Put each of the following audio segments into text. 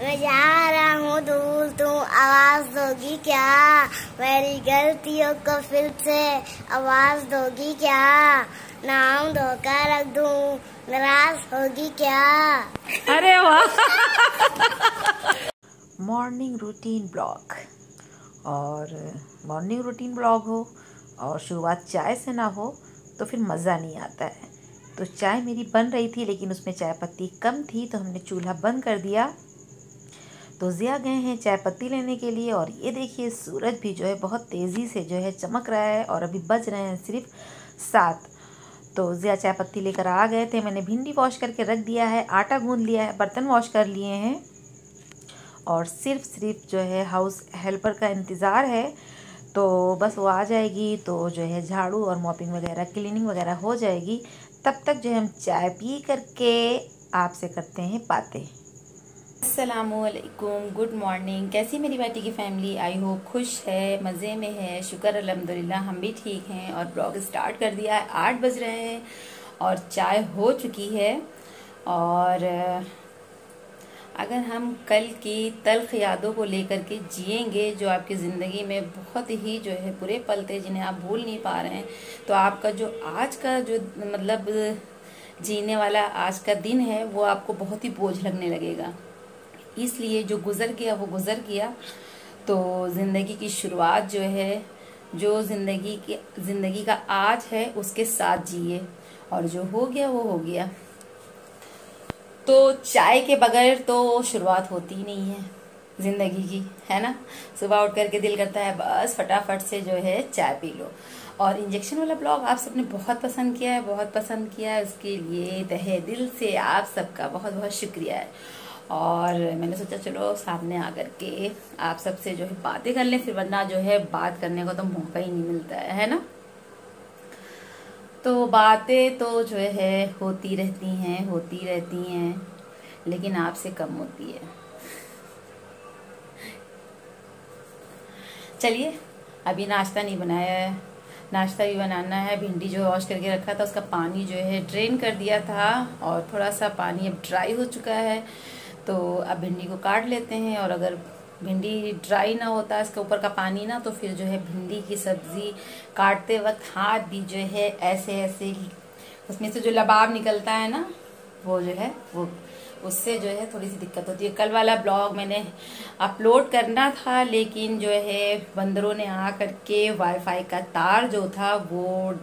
मैं जा रहा हूँ दूर, तुम आवाज दोगी क्या? मेरी गलतियों को फिर से आवाज दोगी क्या? नाम धोखा रख दूँ, नाराज होगी क्या? अरे वाह। मॉर्निंग रूटीन ब्लॉग, और मॉर्निंग रूटीन ब्लॉग हो और शुरुआत चाय से ना हो तो फिर मज़ा नहीं आता है। तो चाय मेरी बन रही थी लेकिन उसमें चाय पत्ती कम थी, तो हमने चूल्हा बंद कर दिया। तो ज़िया गए हैं चाय पत्ती लेने के लिए, और ये देखिए सूरज भी जो है बहुत तेज़ी से जो है चमक रहा है, और अभी बज रहे हैं सिर्फ 7। तो ज़िया चाय पत्ती लेकर आ गए थे। मैंने भिंडी वॉश करके रख दिया है, आटा गूंद लिया है, बर्तन वॉश कर लिए हैं, और सिर्फ जो है हाउस हेल्पर का इंतज़ार है। तो बस वो आ जाएगी तो जो है झाड़ू और मॉपिंग वगैरह क्लीनिंग वगैरह हो जाएगी। तब तक जो है हम चाय पी करके आपसे करते हैं बातें। अस्सलामुअलैकुम, गुड मॉर्निंग। कैसी मेरी बेटी की फैमिली? आई होप खुश है, मज़े में है। शुक्र अल्हम्दुलिल्लाह हम भी ठीक हैं। और ब्लॉग स्टार्ट कर दिया है, 8 बज रहे हैं और चाय हो चुकी है। और अगर हम कल की तल्ख यादों को लेकर के जिएंगे, जो आपकी ज़िंदगी में बहुत ही जो है बुरे पल थे जिन्हें आप भूल नहीं पा रहे हैं, तो आपका जो आज का जो मतलब जीने वाला आज का दिन है वो आपको बहुत ही बोझ लगने लगेगा। इसलिए जो गुजर गया वो गुजर गया। तो ज़िंदगी की शुरुआत जो है, जो ज़िंदगी का आज है उसके साथ जिए, और जो हो गया वो हो गया। तो चाय के बगैर तो शुरुआत होती ही नहीं है ज़िंदगी की, है ना। सुबह उठ करके दिल करता है बस फटाफट से जो है चाय पी लो। और इंजेक्शन वाला ब्लॉग आप सबने बहुत पसंद किया है, बहुत पसंद किया है। उसके लिए तहे दिल से आप सबका बहुत बहुत शुक्रिया है। और मैंने सोचा चलो सामने आकर के आप सबसे जो है बातें कर लें, फिर वरना जो है बात करने का तो मौका ही नहीं मिलता है ना। तो बातें तो जो है होती रहती हैं, लेकिन आपसे कम होती है। चलिए, अभी नाश्ता नहीं बनाया है, नाश्ता भी बनाना है। भिंडी जो वॉश करके रखा था उसका पानी जो है ड्रेन कर दिया था, और थोड़ा सा पानी अब ड्राई हो चुका है। तो अब भिंडी को काट लेते हैं, और अगर भिंडी ड्राई ना होता इसके ऊपर का पानी ना, तो फिर जो है भिंडी की सब्जी काटते वक्त हाथ भी जो है ऐसे ऐसे उसमें से जो लबाब निकलता है ना, वो जो है वो उससे जो है थोड़ी सी दिक्कत होती है। कल वाला ब्लॉग मैंने अपलोड करना था, लेकिन जो है बंदरों ने आ करके वाईफाई का तार जो था वो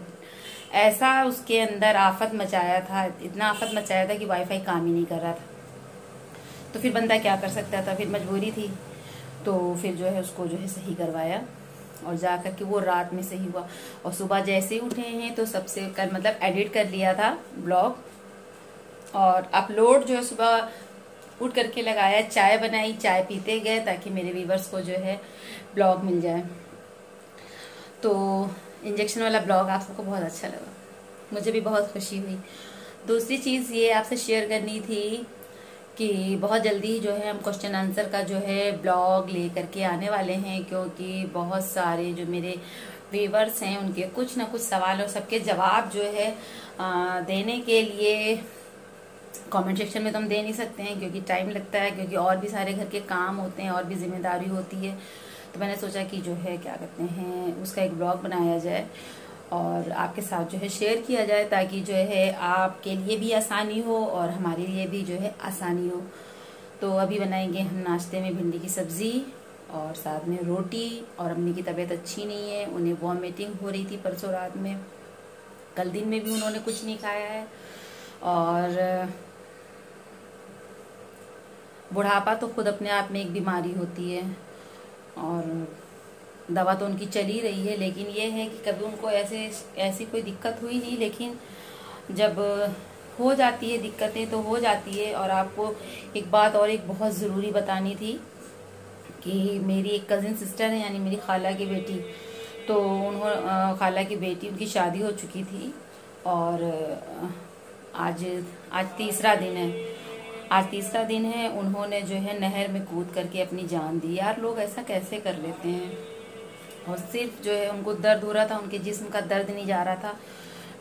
ऐसा उसके अंदर आफत मचाया था, इतना आफत मचाया था कि वाईफाई काम ही नहीं कर रहा था। तो फिर बंदा क्या कर सकता था, फिर मजबूरी थी। तो फिर जो है उसको जो है सही करवाया, और जा कर के वो रात में सही हुआ। और सुबह जैसे ही उठे हैं तो सबसे कर मतलब एडिट कर लिया था ब्लॉग, और अपलोड जो है सुबह उठ करके लगाया, चाय बनाई, चाय पीते गए ताकि मेरे व्यूवर्स को जो है ब्लॉग मिल जाए। तो इंजेक्शन वाला ब्लॉग आप सबको बहुत अच्छा लगा, मुझे भी बहुत खुशी हुई। दूसरी चीज़ ये आपसे शेयर करनी थी कि बहुत जल्दी जो है हम क्वेश्चन आंसर का जो है ब्लॉग ले करके आने वाले हैं, क्योंकि बहुत सारे जो मेरे व्यूवर्स हैं उनके कुछ ना कुछ सवाल और सबके जवाब जो है देने के लिए कमेंट सेक्शन में तो हम दे नहीं सकते हैं, क्योंकि टाइम लगता है, क्योंकि और भी सारे घर के काम होते हैं और भी जिम्मेदारी होती है। तो मैंने सोचा कि जो है क्या कहते हैं उसका एक ब्लॉग बनाया जाए और आपके साथ जो है शेयर किया जाए, ताकि जो है आपके लिए भी आसानी हो और हमारे लिए भी जो है आसानी हो। तो अभी बनाएंगे हम नाश्ते में भिंडी की सब्जी और साथ में रोटी। और अम्मी की तबीयत अच्छी नहीं है, उन्हें वॉमिटिंग हो रही थी परसों रात में, कल दिन में भी उन्होंने कुछ नहीं खाया है। और बुढ़ापा तो खुद अपने आप में एक बीमारी होती है, और दवा तो उनकी चल ही रही है, लेकिन ये है कि कभी उनको ऐसी कोई दिक्कत हुई नहीं, लेकिन जब हो जाती है दिक्कतें तो हो जाती है। और आपको एक बात और एक बहुत ज़रूरी बतानी थी कि मेरी एक कज़िन सिस्टर है, यानी मेरी खाला की बेटी, तो खाला की बेटी उनकी शादी हो चुकी थी, और आज तीसरा दिन है। आज तीसरा दिन है, उन्होंने जो है नहर में कूद करके अपनी जान दी। यार लोग ऐसा कैसे कर लेते हैं। और सिर्फ जो है उनको दर्द हो रहा था, उनके जिस्म का दर्द नहीं जा रहा था,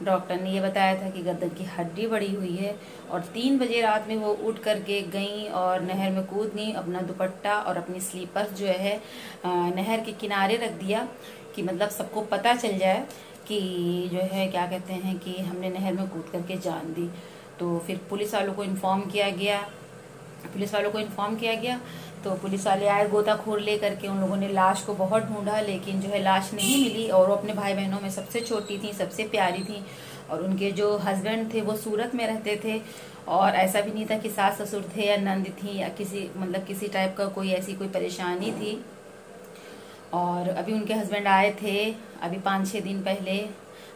डॉक्टर ने ये बताया था कि गर्दन की हड्डी बढ़ी हुई है। और 3 बजे रात में वो उठ करके गई और नहर में कूद गई। अपना दुपट्टा और अपनी स्लीपर्स जो है नहर के किनारे रख दिया कि मतलब सबको पता चल जाए कि जो है क्या कहते हैं कि हमने नहर में कूद करके जान दी। तो फिर पुलिस वालों को इन्फॉर्म किया गया। तो पुलिस वाले आए गोताखोर ले करके। उन लोगों ने लाश को बहुत ढूंढा, लेकिन जो है लाश नहीं मिली। और वो अपने भाई बहनों में सबसे छोटी थी, सबसे प्यारी थी। और उनके जो हस्बैंड थे वो सूरत में रहते थे। और ऐसा भी नहीं था कि सास ससुर थे या नंद थी या किसी टाइप का कोई ऐसी कोई परेशानी थी। और अभी उनके हस्बैंड आए थे, अभी 5-6 दिन पहले,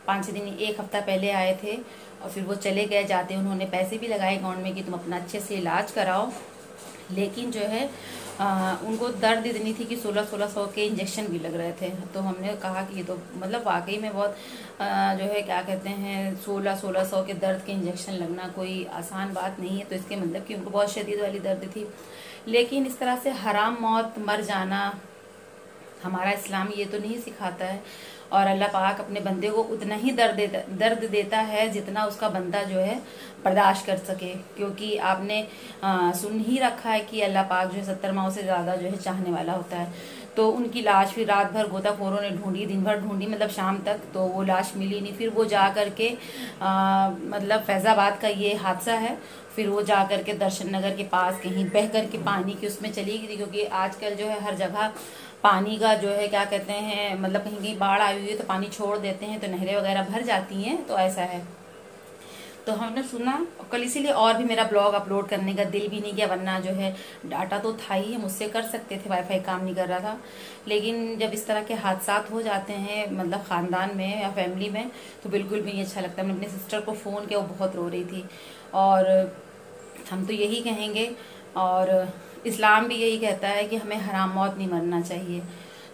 5-6 दिन 1 हफ्ता पहले आए थे। और फिर वो चले गए। जाते उन्होंने पैसे भी लगाए अकाउंट में कि तुम अपना अच्छे से इलाज कराओ। लेकिन जो है उनको दर्द इतनी थी कि 1600 के इंजेक्शन भी लग रहे थे। तो हमने कहा कि ये तो मतलब वाकई में बहुत जो है क्या कहते हैं 1600 के दर्द के इंजेक्शन लगना कोई आसान बात नहीं है। तो इसके मतलब कि उनको बहुत शदीद वाली दर्द थी। लेकिन इस तरह से हराम मौत मर जाना हमारा इस्लाम ये तो नहीं सिखाता है। और अल्लाह पाक अपने बंदे को उतना ही दर्द देता है जितना उसका बंदा जो है बर्दाश्त कर सके। क्योंकि आपने सुन ही रखा है कि अल्लाह पाक जो है 70 माओं से ज़्यादा जो है चाहने वाला होता है। तो उनकी लाश फिर रात भर गोताखोरों ने ढूंढी, दिन भर ढूंढी, मतलब शाम तक, तो वो लाश मिली नहीं। फिर वो जा करके मतलब फैज़ाबाद का ये हादसा है। फिर वो जा करके दर्शन नगर के पास कहीं बह करके पानी की उसमें चली गई। क्योंकि आजकल जो है हर जगह पानी का जो है क्या कहते हैं मतलब कहीं कहीं बाढ़ आई हुई है तो पानी छोड़ देते हैं, तो नहरें वगैरह भर जाती हैं। तो ऐसा है। तो हमने सुना कल, इसीलिए और भी मेरा ब्लॉग अपलोड करने का दिल भी नहीं किया। वरना जो है डाटा तो था ही, हम उससे कर सकते थे, वाईफाई काम नहीं कर रहा था। लेकिन जब इस तरह के हादसात हो जाते हैं मतलब ख़ानदान में या फैमिली में, तो बिल्कुल भी नहीं अच्छा लगता। मैंने अपनी सिस्टर को फ़ोन किया, वो बहुत रो रही थी। और हम तो यही कहेंगे, और इस्लाम भी यही कहता है कि हमें हराम मौत नहीं मरना चाहिए।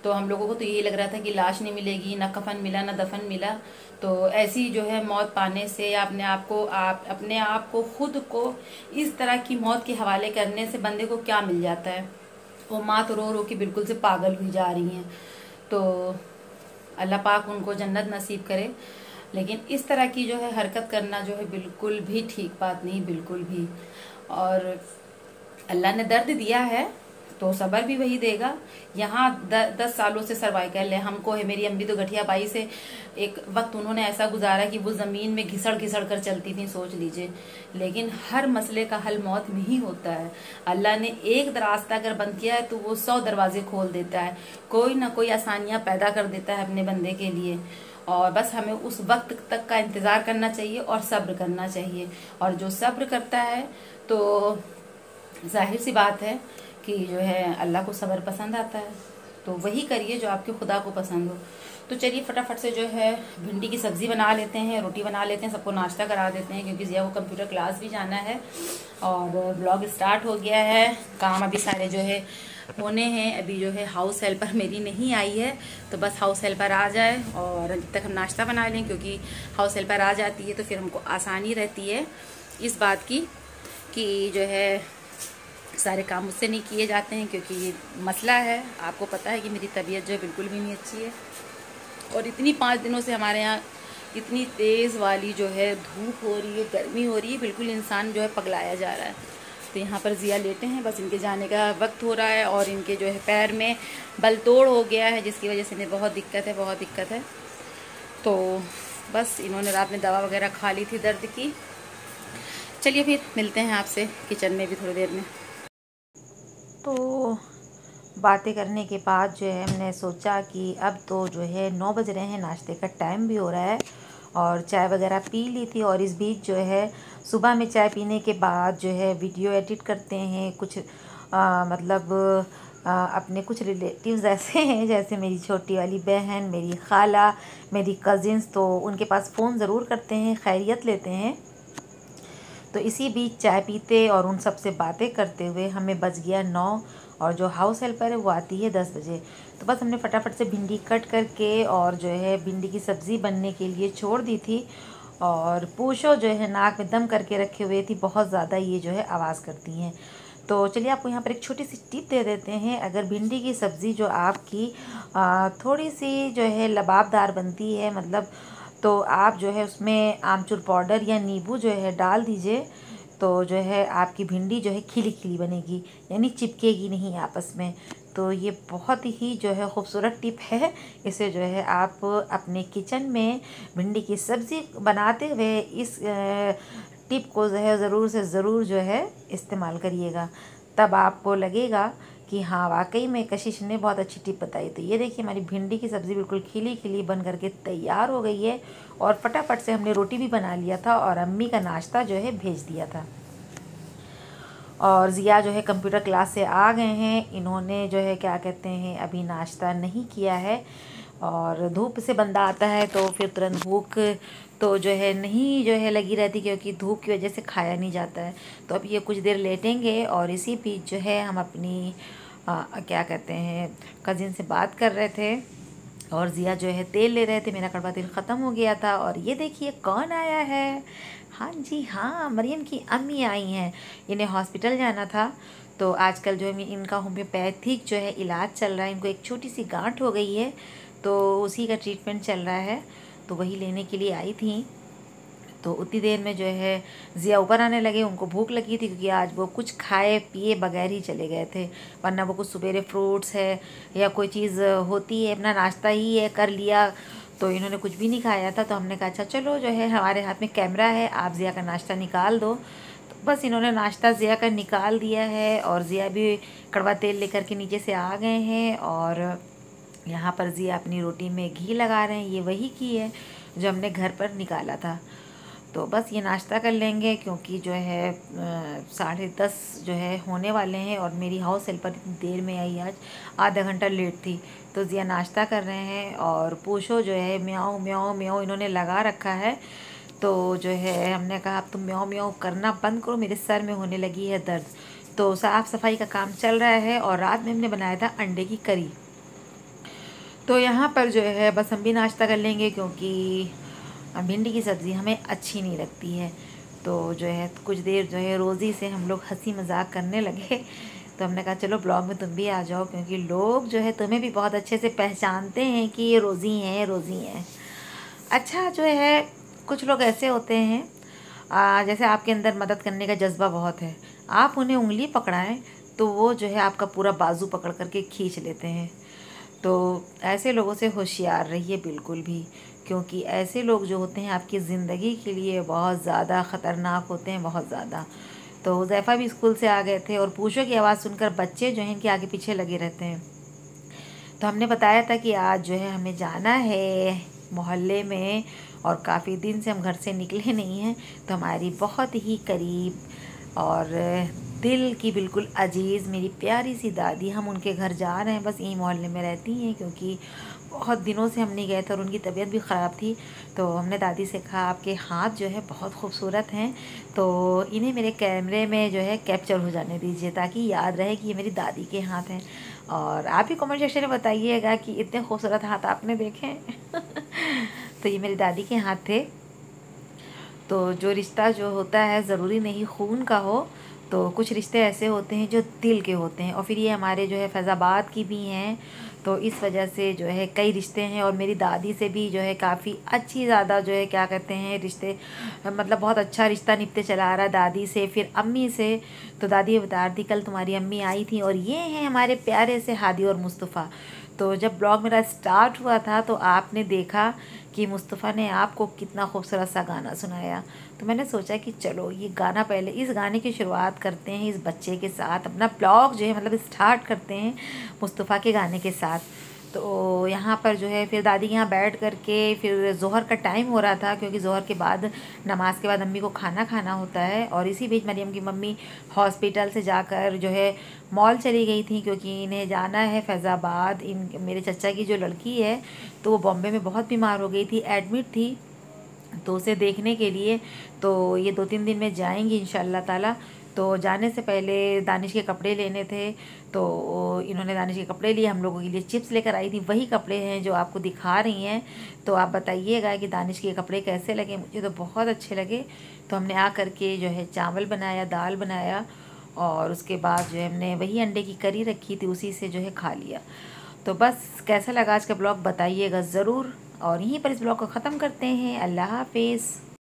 तो हम लोगों को तो यही लग रहा था कि लाश नहीं मिलेगी, ना कफन मिला, ना दफन मिला। तो ऐसी जो है मौत पाने से या अपने आप को खुद को इस तरह की मौत के हवाले करने से बंदे को क्या मिल जाता है। वो माँ तो रो रो के बिल्कुल से पागल हुई जा रही हैं। तो अल्लाह पाक उनको जन्नत नसीब करे। लेकिन इस तरह की जो है हरकत करना जो है बिल्कुल भी ठीक बात नहीं, बिल्कुल भी। और अल्लाह ने दर्द दिया है तो सबर भी वही देगा। यहाँ 10 सालों से सर्वाइकल है, हमको है। मेरी अम्मी तो गठिया बाई से एक वक्त उन्होंने ऐसा गुजारा कि वो जमीन में घिसड़ घिसड़ कर चलती थी, सोच लीजिए। लेकिन हर मसले का हल मौत में ही होता है। अल्लाह ने एक रास्ता अगर बंद किया है तो वो 100 दरवाजे खोल देता है, कोई ना कोई आसानियां पैदा कर देता है अपने बंदे के लिए। और बस हमें उस वक्त तक का इंतजार करना चाहिए और सब्र करना चाहिए। और जो सब्र करता है तो जाहिर सी बात है कि जो है अल्लाह को सब्र पसंद आता है। तो वही करिए जो आपके खुदा को पसंद हो। तो चलिए फटाफट से जो है भिंडी की सब्जी बना लेते हैं, रोटी बना लेते हैं, सबको नाश्ता करा देते हैं। क्योंकि जिया को कंप्यूटर क्लास भी जाना है और ब्लॉग स्टार्ट हो गया है। काम अभी सारे जो है होने हैं। अभी जो है हाउस हेल्पर मेरी नहीं आई है, तो बस हाउस हेल्पर आ जाए और जब तक हम नाश्ता बना लें। क्योंकि हाउस हेल्पर आ जाती है तो फिर हमको आसानी रहती है इस बात की कि जो है सारे काम मुझसे नहीं किए जाते हैं। क्योंकि ये मसला है, आपको पता है कि मेरी तबीयत जो है बिल्कुल भी नहीं अच्छी है। और इतनी 5 दिनों से हमारे यहाँ इतनी तेज़ वाली जो है धूप हो रही है, गर्मी हो रही है, बिल्कुल इंसान जो है पगलाया जा रहा है। तो यहाँ पर जिया लेटे हैं, बस इनके जाने का वक्त हो रहा है। और इनके जो है पैर में बल तोड़ हो गया है, जिसकी वजह से इन्हें बहुत दिक्कत है। तो बस इन्होंने रात में दवा वगैरह खा ली थी दर्द की। चलिए फिर मिलते हैं आपसे किचन में भी थोड़ी देर में। तो बातें करने के बाद जो है हमने सोचा कि अब तो जो है 9 बज रहे हैं, नाश्ते का टाइम भी हो रहा है। और चाय वगैरह पी ली थी। और इस बीच जो है सुबह में चाय पीने के बाद जो है वीडियो एडिट करते हैं। कुछ अपने कुछ रिलेटिव्स ऐसे हैं, जैसे मेरी छोटी वाली बहन, मेरी खाला, मेरी कज़िन्स, तो उनके पास फ़ोन ज़रूर करते हैं, खैरियत लेते हैं। तो इसी बीच चाय पीते और उन सब से बातें करते हुए हमें बज गया 9। और जो हाउस हेल्पर है वो आती है 10 बजे। तो बस हमने फटाफट से भिंडी कट करके और जो है भिंडी की सब्ज़ी बनने के लिए छोड़ दी थी। और पूछो जो है नाक में दम करके रखे हुए थी, बहुत ज़्यादा ये जो है आवाज़ करती हैं। तो चलिए आपको यहाँ पर एक छोटी सी टिप दे देते हैं। अगर भिंडी की सब्ज़ी जो आपकी थोड़ी सी जो है लबाबदार बनती है, मतलब तो आप जो है उसमें आमचूर पाउडर या नींबू जो है डाल दीजिए, तो जो है आपकी भिंडी जो है खिली खिली बनेगी, यानी चिपकेगी नहीं आपस में। तो ये बहुत ही जो है खूबसूरत टिप है। इसे जो है आप अपने किचन में भिंडी की सब्ज़ी बनाते हुए इस टिप को जो है ज़रूर से ज़रूर जो है इस्तेमाल करिएगा। तब आपको लगेगा कि हाँ वाकई में कशिश ने बहुत अच्छी टिप बताई। तो ये देखिए हमारी भिंडी की सब्ज़ी बिल्कुल खिली खिली बन करके तैयार हो गई है, और फटाफट से हमने रोटी भी बना लिया था और अम्मी का नाश्ता जो है भेज दिया था। और ज़िया जो है कंप्यूटर क्लास से आ गए हैं। इन्होंने जो है क्या कहते हैं अभी नाश्ता नहीं किया है, और धूप से बंदा आता है तो फिर तुरंत भूख तो जो है नहीं जो है लगी रहती, क्योंकि धूप की वजह से खाया नहीं जाता है। तो अब ये कुछ देर लेटेंगे, और इसी बीच जो है हम अपनी क्या कहते हैं कज़िन से बात कर रहे थे, और ज़िया जो है तेल ले रहे थे। मेरा कड़वा तेल ख़त्म हो गया था, और ये देखिए कौन आया है। हाँ जी हाँ, मरियम की अम्मी आई हैं। इन्हें हॉस्पिटल जाना था, तो आजकल जो है इनका होम्योपैथिक जो है इलाज चल रहा है। इनको एक छोटी सी गांठ हो गई है, तो उसी का ट्रीटमेंट चल रहा है, तो वही लेने के लिए आई थी। तो उतनी देर में जो है ज़िया ऊपर आने लगे। उनको भूख लगी थी, क्योंकि आज वो कुछ खाए पिए बगैर ही चले गए थे, वरना वो कुछ सवेरे फ्रूट्स है या कोई चीज़ होती है, अपना नाश्ता ही है कर लिया। तो इन्होंने कुछ भी नहीं खाया था। तो हमने कहा अच्छा चलो जो है हमारे हाथ में कैमरा है, आप ज़िया का नाश्ता निकाल दो। तो बस इन्होंने नाश्ता ज़िया का निकाल दिया है, और ज़िया भी कड़वा तेल लेकर के नीचे से आ गए हैं। और यहाँ पर ज़िया अपनी रोटी में घी लगा रहे हैं। ये वही घी है जो हमने घर पर निकाला था। तो बस ये नाश्ता कर लेंगे, क्योंकि जो है 10:30 जो है होने वाले हैं, और मेरी हाउस हेल्पर इतनी देर में आई, आज आधा घंटा लेट थी। तो ज़िया नाश्ता कर रहे हैं, और पूछो जो है म्याऊं म्याऊं म्याऊं इन्होंने लगा रखा है। तो जो है हमने कहा अब तुम म्याऊं म्याऊं करना बंद करो, मेरे सर में होने लगी है दर्द। तो साफ़ सफाई का काम चल रहा है, और रात में हमने बनाया था अंडे की करी। तो यहाँ पर जो है बस हम भी नाश्ता कर लेंगे, क्योंकि भिंडी की सब्ज़ी हमें अच्छी नहीं लगती है। तो जो है कुछ देर जो है रोज़ी से हम लोग हंसी मजाक करने लगे। तो हमने कहा चलो ब्लॉग में तुम भी आ जाओ, क्योंकि लोग जो है तुम्हें भी बहुत अच्छे से पहचानते हैं कि ये रोज़ी हैं रोज़ी हैं। अच्छा जो है कुछ लोग ऐसे होते हैं जैसे आपके अंदर मदद करने का जज्बा बहुत है, आप उन्हें उंगली पकड़ाएं तो वो जो है आपका पूरा बाजू पकड़ करके खींच लेते हैं। तो ऐसे लोगों से होशियार रहिए बिल्कुल भी, क्योंकि ऐसे लोग जो होते हैं आपकी ज़िंदगी के लिए बहुत ज़्यादा ख़तरनाक होते हैं, बहुत ज़्यादा। तो हुज़ैफ़ा भी स्कूल से आ गए थे, और पूछो की आवाज़ सुनकर बच्चे जो हैं इनके आगे पीछे लगे रहते हैं। तो हमने बताया था कि आज जो है हमें जाना है मोहल्ले में, और काफ़ी दिन से हम घर से निकले नहीं हैं। तो हमारी बहुत ही करीब और दिल की बिल्कुल अजीज़ मेरी प्यारी सी दादी, हम उनके घर जा रहे हैं। बस यहीं मोहल्ले में रहती हैं, क्योंकि बहुत दिनों से हम नहीं गए थे, और उनकी तबीयत भी ख़राब थी। तो हमने दादी से कहा आपके हाथ जो है बहुत खूबसूरत हैं, तो इन्हें मेरे कैमरे में जो है कैप्चर हो जाने दीजिए, ताकि याद रहे कि ये मेरी दादी के हाथ हैं। और आप भी कमेंट सेक्शन में बताइएगा कि इतने खूबसूरत हाथ आपने देखे तो ये मेरी दादी के हाथ थे। तो जो रिश्ता जो होता है ज़रूरी नहीं खून का हो, तो कुछ रिश्ते ऐसे होते हैं जो दिल के होते हैं। और फिर ये हमारे जो है फैज़ाबाद की भी हैं, तो इस वजह से जो है कई रिश्ते हैं। और मेरी दादी से भी जो है काफ़ी अच्छी ज़्यादा जो है क्या कहते हैं रिश्ते, मतलब बहुत अच्छा रिश्ता निपते चला आ रहा दादी से, फिर अम्मी से। तो दादी बता रही थी कल तुम्हारी अम्मी आई थी, और ये हैं हमारे प्यारे से हादी और मुस्तफ़ा। तो जब ब्लॉग मेरा स्टार्ट हुआ था तो आपने देखा कि मुस्तफ़ा ने आपको कितना खूबसूरत सा गाना सुनाया। तो मैंने सोचा कि चलो ये गाना, पहले इस गाने की शुरुआत करते हैं, इस बच्चे के साथ अपना ब्लॉग जो है मतलब स्टार्ट करते हैं मुस्तफ़ा के गाने के साथ। तो यहाँ पर जो है फिर दादी यहाँ बैठ कर के, फिर ज़ोहर का टाइम हो रहा था, क्योंकि ज़ोहर के बाद नमाज के बाद अम्मी को खाना खाना होता है। और इसी बीच मरियम की मम्मी हॉस्पिटल से जाकर जो है मॉल चली गई थी, क्योंकि इन्हें जाना है फैज़ाबाद। इन मेरे चचा की जो लड़की है तो वो बॉम्बे में बहुत बीमार हो गई थी, एडमिट थी, तो उसे देखने के लिए। तो ये 2-3 दिन में जाएंगी इंशाअल्लाह ताला। तो जाने से पहले दानिश के कपड़े लेने थे, तो इन्होंने दानिश के कपड़े लिए, हम लोगों के लिए चिप्स लेकर आई थी। वही कपड़े हैं जो आपको दिखा रही हैं। तो आप बताइएगा कि दानिश के कपड़े कैसे लगे, मुझे तो बहुत अच्छे लगे। तो हमने आ करके जो है चावल बनाया, दाल बनाया, और उसके बाद जो है हमने वही अंडे की करी रखी थी, उसी से जो है खा लिया। तो बस कैसा लगा आज का ब्लॉग बताइएगा ज़रूर। और यहीं पर इस ब्लॉग को ख़त्म करते हैं। अल्लाह हाफिज़।